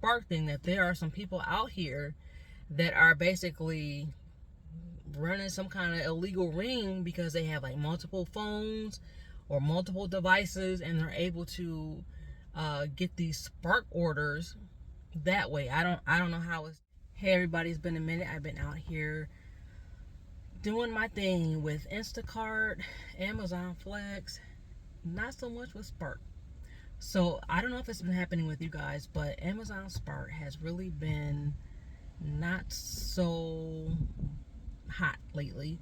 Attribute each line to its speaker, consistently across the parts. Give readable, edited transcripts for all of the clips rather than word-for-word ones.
Speaker 1: Spark thing, that there are some people out here that are basically running some kind of illegal ring because they have like multiple phones or multiple devices, and they're able to get these Spark orders that way. I don't know how it's. Hey everybody, it's been a minute. I've been out here doing my thing with Instacart, Amazon Flex, not so much with Spark. So I don't know if it's been happening with you guys, but Amazon Spark has really been not so hot lately.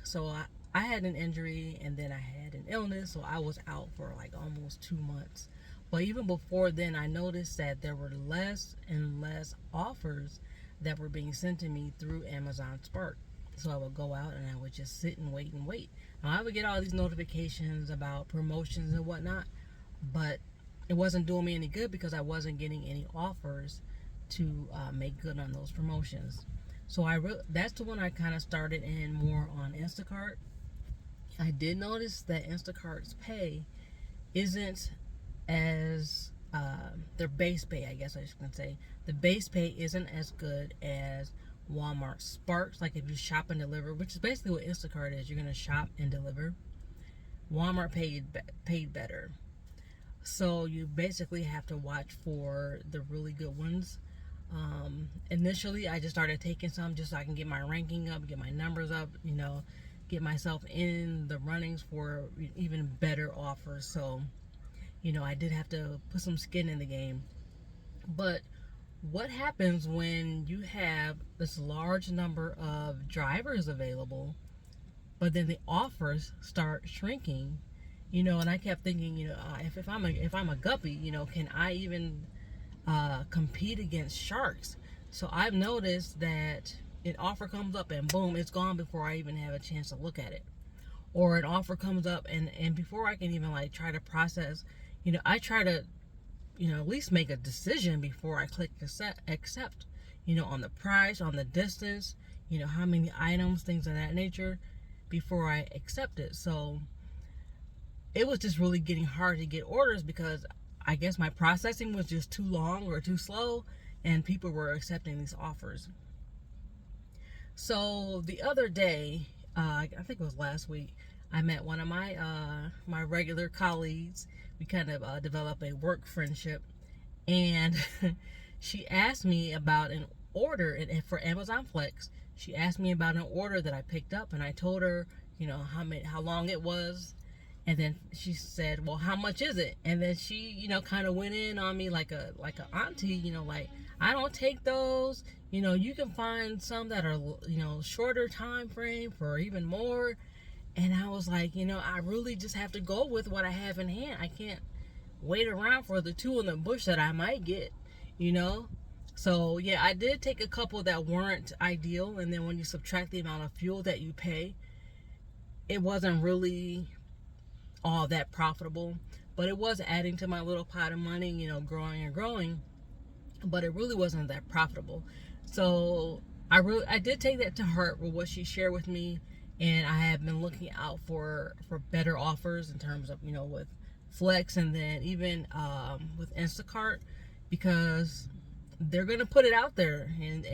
Speaker 1: So I had an injury and then I had an illness, so I was out for like almost 2 months. But even before then, I noticed that there were less and less offers that were being sent to me through Amazon Spark. So I would go out and I would just sit and wait and wait. Now I would get all these notifications about promotions and whatnot, but it wasn't doing me any good because I wasn't getting any offers to make good on those promotions. So that's the one I kind of started in more on Instacart. I did notice that Instacart's pay isn't as their base pay, I guess I should say. The base pay isn't as good as Walmart Sparks. Like if you shop and deliver, which is basically what Instacart is, you're gonna shop and deliver. Walmart paid better. So you basically have to watch for the really good ones. Initially, I just started taking some just so I can get my ranking up, get my numbers up, get myself in the runnings for even better offers. So, I did have to put some skin in the game. But what happens when you have this large number of drivers available, but then the offers start shrinking? And I kept thinking, if I'm a guppy, can I even compete against sharks? So I've noticed that an offer comes up and boom, it's gone before I even have a chance to look at it. Or an offer comes up and before I can even like try to process, I try to, at least make a decision before I click accept, on the price, on the distance, how many items, things of that nature, before I accept it. So it was just really getting hard to get orders because I guess my processing was just too long or too slow, and people were accepting these offers. So the other day, I think it was last week, I met one of my regular colleagues. We kind of developed a work friendship, and she asked me about an order for Amazon Flex. She asked me about an order that I picked up, and I told her, how long it was. And then she said, well, how much is it? And then she, kind of went in on me like a auntie, like, I don't take those. You can find some that are, shorter time frame for even more. And I was like, I really just have to go with what I have in hand. I can't wait around for the two in the bush that I might get, So, yeah, I did take a couple that weren't ideal. And then when you subtract the amount of fuel that you pay, it wasn't really all that profitable, but it was adding to my little pot of money, growing and growing, but it really wasn't that profitable. So I did take that to heart with what she shared with me, and I have been looking out for better offers in terms of, with Flex, and then even with Instacart, because they're going to put it out there, and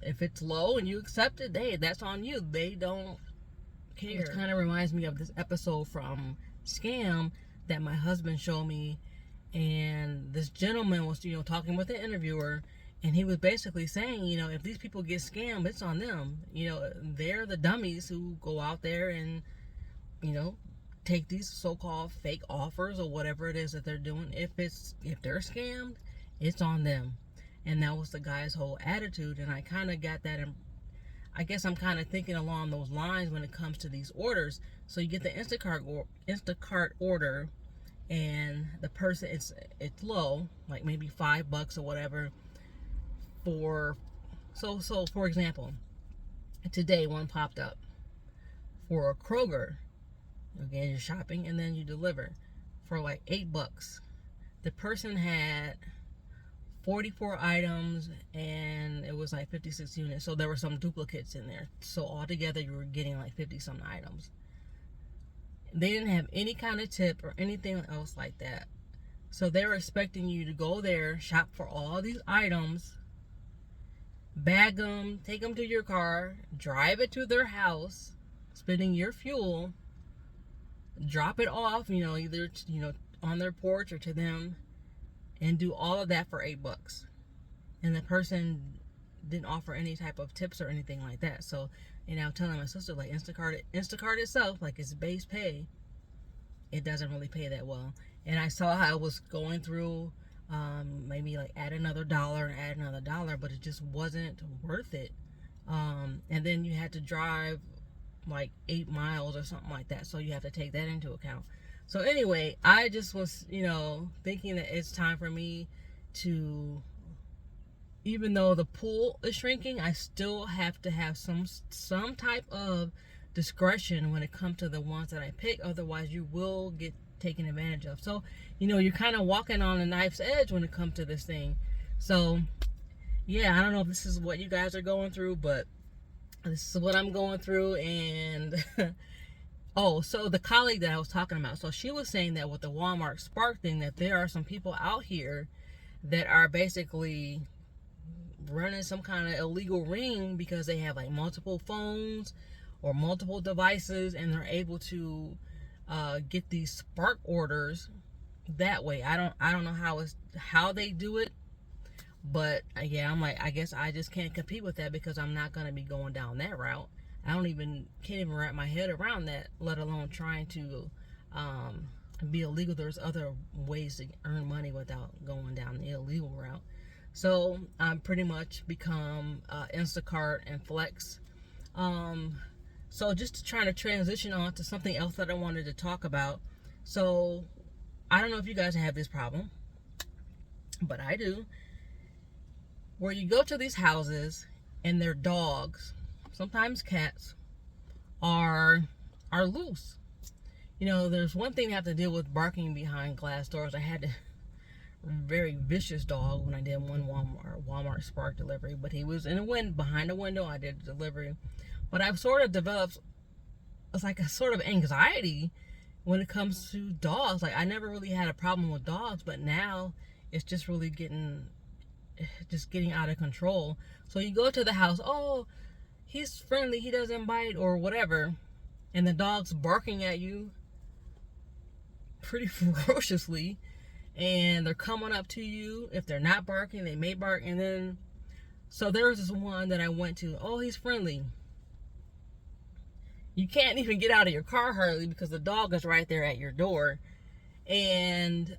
Speaker 1: if it's low and you accept it, hey, that's on you. They don't care. It kind of reminds me of this episode from Scam that my husband showed me, and this gentleman was talking with the interviewer, and he was basically saying, if these people get scammed, it's on them. They're the dummies who go out there and take these so-called fake offers or whatever it is that they're doing. If they're scammed, it's on them. And that was the guy's whole attitude, and I kind of got that in. I guess I'm kind of thinking along those lines when it comes to these orders. So you get the Instacart order, and the person, it's low, like maybe $5 or whatever. So for example, today one popped up for a Kroger. Again, you're shopping and then you deliver for like $8. The person had 44 items and it was like 56 units, so there were some duplicates in there, so altogether you were getting like 50 some items. They didn't have any kind of tip or anything else like that. So they're expecting you to go there, shop for all these items, bag them, take them to your car, drive it to their house, spending your fuel, drop it off, either on their porch or to them, and do all of that for $8. And the person didn't offer any type of tips or anything like that. So, I'm telling my sister, like, Instacart itself, like, it's base pay, it doesn't really pay that well. And I saw how it was going through, maybe like add another dollar, but it just wasn't worth it. And then you had to drive like 8 miles or something like that, so you have to take that into account. So anyway, I just was thinking that it's time for me to, even though the pool is shrinking, I still have to have some type of discretion when it comes to the ones that I pick. Otherwise you will get taken advantage of. So you're kind of walking on a knife's edge when it comes to this thing. So yeah, I don't know if this is what you guys are going through, but this is what I'm going through. And oh, so the colleague that I was talking about, so she was saying that with the Walmart Spark thing, that there are some people out here that are basically running some kind of illegal ring because they have like multiple phones or multiple devices, and they're able to get these Spark orders that way. I don't know how they do it, but yeah, I'm like, I guess I just can't compete with that because I'm not going to be going down that route. Can't even wrap my head around that, let alone trying to be illegal. There's other ways to earn money without going down the illegal route. So I'm pretty much become Instacart and Flex. So just trying to transition on to something else that I wanted to talk about. So I don't know if you guys have this problem, but I do. Where you go to these houses and their dogs, sometimes cats, are loose. There's one thing I have to deal with barking behind glass doors. I had a very vicious dog when I did one Walmart Spark delivery, but he was behind a window. I did the delivery, but I've sort of developed like a sort of anxiety when it comes to dogs. Like, I never really had a problem with dogs, but now it's just really getting out of control. So you go to the house, oh, he's friendly, he doesn't bite or whatever, and the dog's barking at you pretty ferociously, and they're coming up to you. If they're not barking, they may bark. And then, so there was this one that I went to, oh, he's friendly. You can't even get out of your car hardly because the dog is right there at your door. And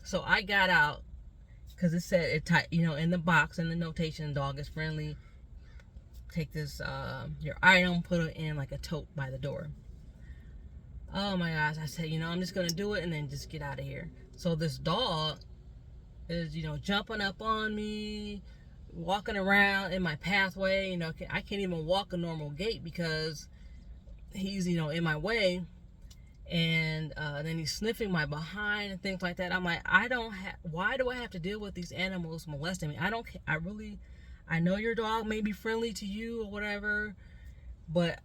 Speaker 1: so I got out because it said, in the box, in the notation, dog is friendly. Take this, your item, put it in like a tote by the door. Oh my gosh, I said, I'm just going to do it and then just get out of here. So this dog is, jumping up on me, walking around in my pathway. I can't even walk a normal gait because he's, in my way. And then he's sniffing my behind and things like that. I'm like, why do I have to deal with these animals molesting me? I know your dog may be friendly to you or whatever, but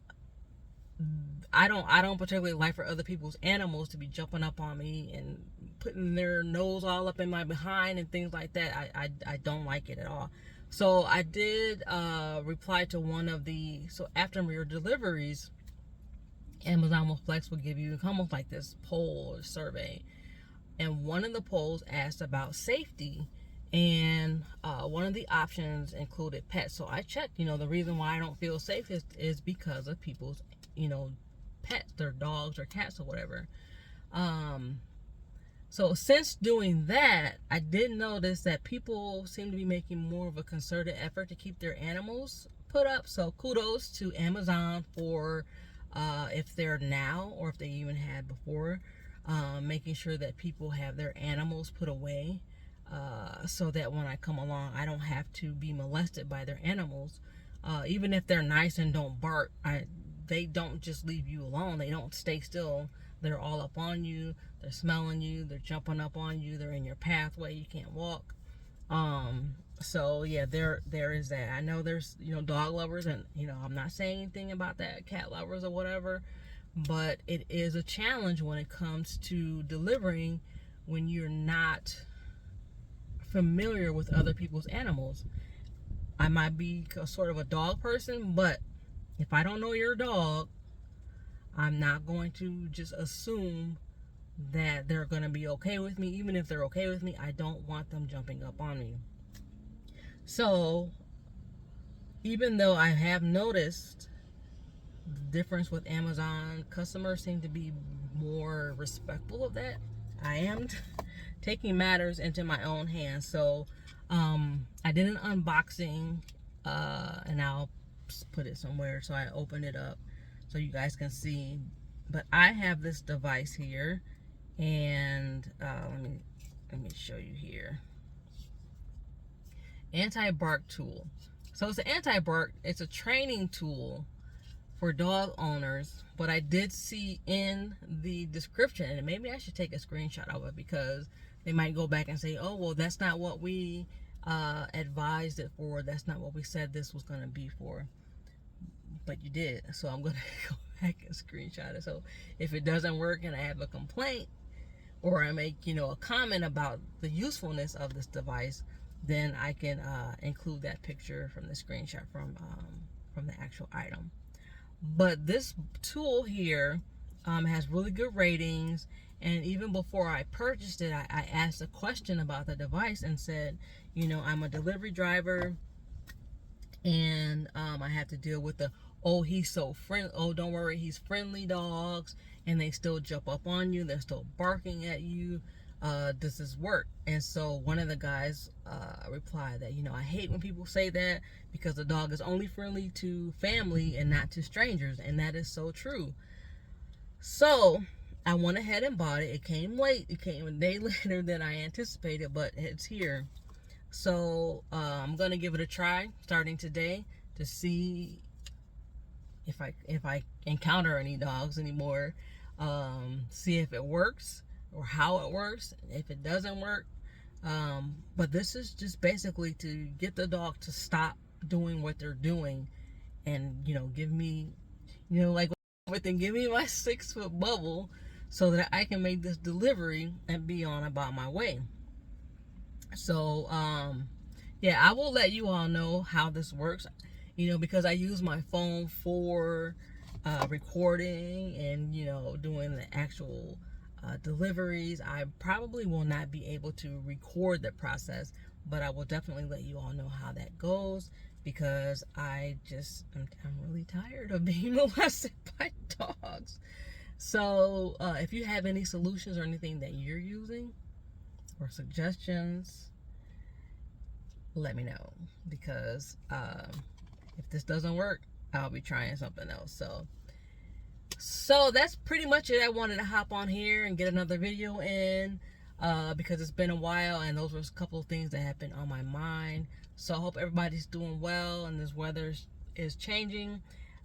Speaker 1: I don't particularly like for other people's animals to be jumping up on me and putting their nose all up in my behind and things like that. I don't like it at all. So I did reply to one of so after your deliveries, Amazon Flex will give you almost like this poll or survey. And one of the polls asked about safety. And one of the options included pets. So I checked, the reason why I don't feel safe is because of people's, pets, their dogs or cats or whatever. So since doing that, I did notice that people seem to be making more of a concerted effort to keep their animals put up. So kudos to Amazon for if they're now or if they even had before, making sure that people have their animals put away. So that when I come along, I don't have to be molested by their animals. Even if they're nice and don't bark, they don't just leave you alone. They don't stay still. They're all up on you. They're smelling you. They're jumping up on you. They're in your pathway. You can't walk. So yeah, there is that. I know there's, dog lovers, and, I'm not saying anything about that, cat lovers or whatever, but it is a challenge when it comes to delivering when you're not familiar with other people's animals. I might be sort of a dog person, but if I don't know your dog, I'm not going to just assume that they're going to be okay with me. Even if they're okay with me, I don't want them jumping up on me. So even though I have noticed the difference with Amazon, customers seem to be more respectful of that. I am taking matters into my own hands. So I did an unboxing, and I'll put it somewhere. So I opened it up so you guys can see. But I have this device here, and let me show you here. Anti-bark tool. So it's an anti-bark. It's a training tool for dog owners, but I did see in the description, and maybe I should take a screenshot of it, because they might go back and say, oh, well, that's not what we advised it for. That's not what we said this was going to be for. But you did. So I'm going to go back and screenshot it. So if it doesn't work and I have a complaint, or I make, a comment about the usefulness of this device, then I can include that picture from the screenshot from the actual item. But this tool here has really good ratings, and even before I purchased it, I asked a question about the device and said, I'm a delivery driver, and I have to deal with the, oh, he's so friendly, oh, don't worry, he's friendly dogs, and they still jump up on you, they're still barking at you. Does this work? And so one of the guys replied that, I hate when people say that, because the dog is only friendly to family and not to strangers, and that is so true. So I went ahead and bought it. It came late. It came a day later than I anticipated, but it's here. So I'm gonna give it a try starting today to see if I encounter any dogs anymore. See if it works, or how it works, if it doesn't work. But this is just basically to get the dog to stop doing what they're doing, and give me, like everything, give me my 6-foot bubble so that I can make this delivery and be on about my way. So yeah, I will let you all know how this works, because I use my phone for recording and doing the actual deliveries. I probably will not be able to record the process, but I will definitely let you all know how that goes, because I'm really tired of being molested by dogs. So if you have any solutions or anything that you're using or suggestions, let me know, because if this doesn't work, I'll be trying something else. So that's pretty much it. I wanted to hop on here and get another video in, because it's been a while, and those were a couple of things that have been on my mind. So I hope everybody's doing well, and this weather is changing.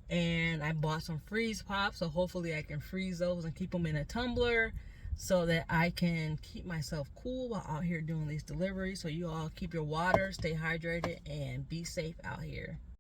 Speaker 1: And I bought some freeze pops, so hopefully I can freeze those and keep them in a tumbler so that I can keep myself cool while out here doing these deliveries. So you all keep your water, stay hydrated, and be safe out here.